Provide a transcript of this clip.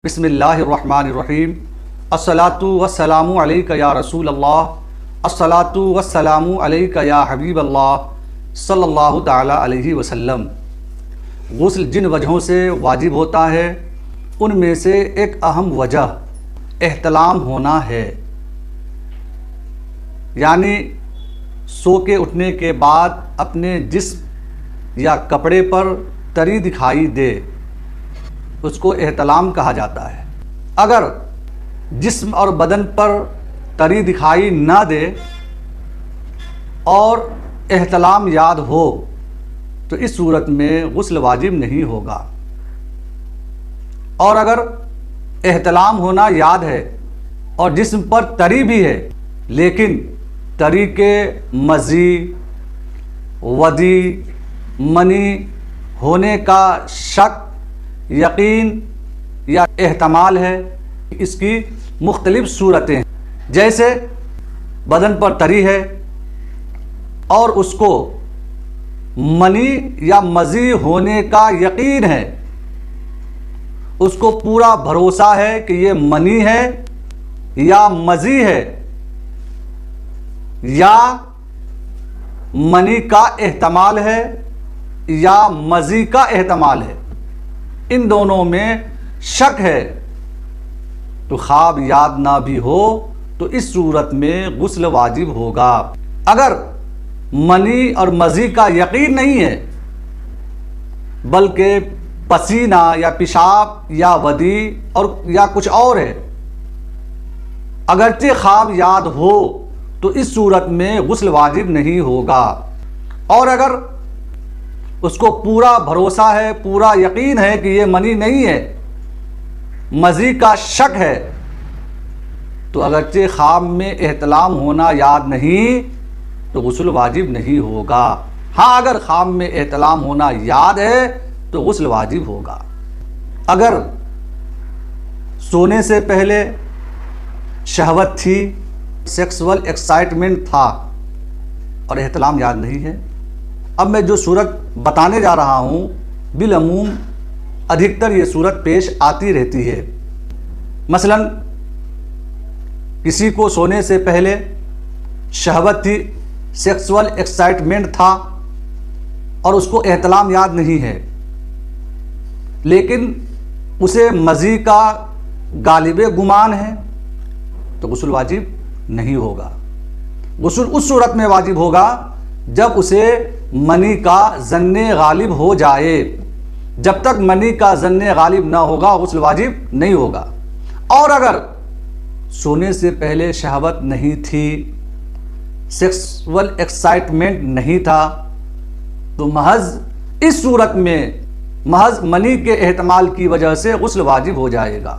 بسم اللہ الرحمن الرحیم الصلاۃ والسلام علیک یا رسول اللہ الصلاۃ والسلام علیک یا حبیب اللہ صلی اللہ تعالی علیہ وسلم۔ غسل جن وجہوں سے واجب ہوتا ہے ان میں سے ایک اہم وجہ احتلام ہونا ہے، یعنی سو کے اٹھنے کے بعد اپنے جسم یا کپڑے پر تری دکھائی دے، اس کو احتلام کہا جاتا ہے۔ اگر جسم اور بدن پر تری دکھائی نہ دے اور احتلام یاد ہو تو اس صورت میں غسل واجب نہیں ہوگا، اور اگر احتلام ہونا یاد ہے اور جسم پر تری بھی ہے لیکن تری کے مزی، ودی، منی ہونے کا شک، یقین یا احتمال ہے، اس کی مختلف صورتیں ہیں۔ جیسے بدن پر تری ہے اور اس کو منی یا مزی ہونے کا یقین ہے، اس کو پورا بھروسہ ہے کہ یہ منی ہے یا مزی ہے، یا منی کا احتمال ہے یا مزی کا احتمال ہے، ان دونوں میں شک ہے، تو خواب یاد نہ بھی ہو تو اس صورت میں غسل واجب ہوگا۔ اگر منی اور مزی کا یقین نہیں ہے بلکہ پسینہ یا پیشاب یا ودی اور یا کچھ اور ہے، اگرچہ خواب یاد ہو تو اس صورت میں غسل واجب نہیں ہوگا، اور اگر اس کو پورا بھروسہ ہے، پورا یقین ہے کہ یہ منی نہیں ہے، مزی کا شک ہے، تو اگرچہ خواب میں احتلام ہونا یاد نہیں تو غسل واجب نہیں ہوگا۔ ہاں، اگر خواب میں احتلام ہونا یاد ہے تو غسل واجب ہوگا۔ اگر سونے سے پہلے شہوت تھی، سیکسول ایکسائٹمنٹ تھا اور احتلام یاد نہیں ہے، اب میں جو صورت بتانے جا رہا ہوں بالعموم ادھکتر یہ صورت پیش آتی رہتی ہے۔ مثلا کسی کو سونے سے پہلے شہوت تھی، سیکسول ایکسائٹمنٹ تھا اور اس کو احتلام یاد نہیں ہے، لیکن اسے مزی کا غالب گمان ہے، تو غسل واجب نہیں ہوگا۔ غسل اس صورت میں واجب ہوگا جب اسے منی کا ظن غالب ہو جائے۔ جب تک منی کا ظن غالب نہ ہوگا غسل واجب نہیں ہوگا۔ اور اگر سونے سے پہلے شہوت نہیں تھی، سیکسول ایکسائٹمنٹ نہیں تھا، تو محض اس صورت میں محض منی کے احتمال کی وجہ سے غسل واجب ہو جائے گا۔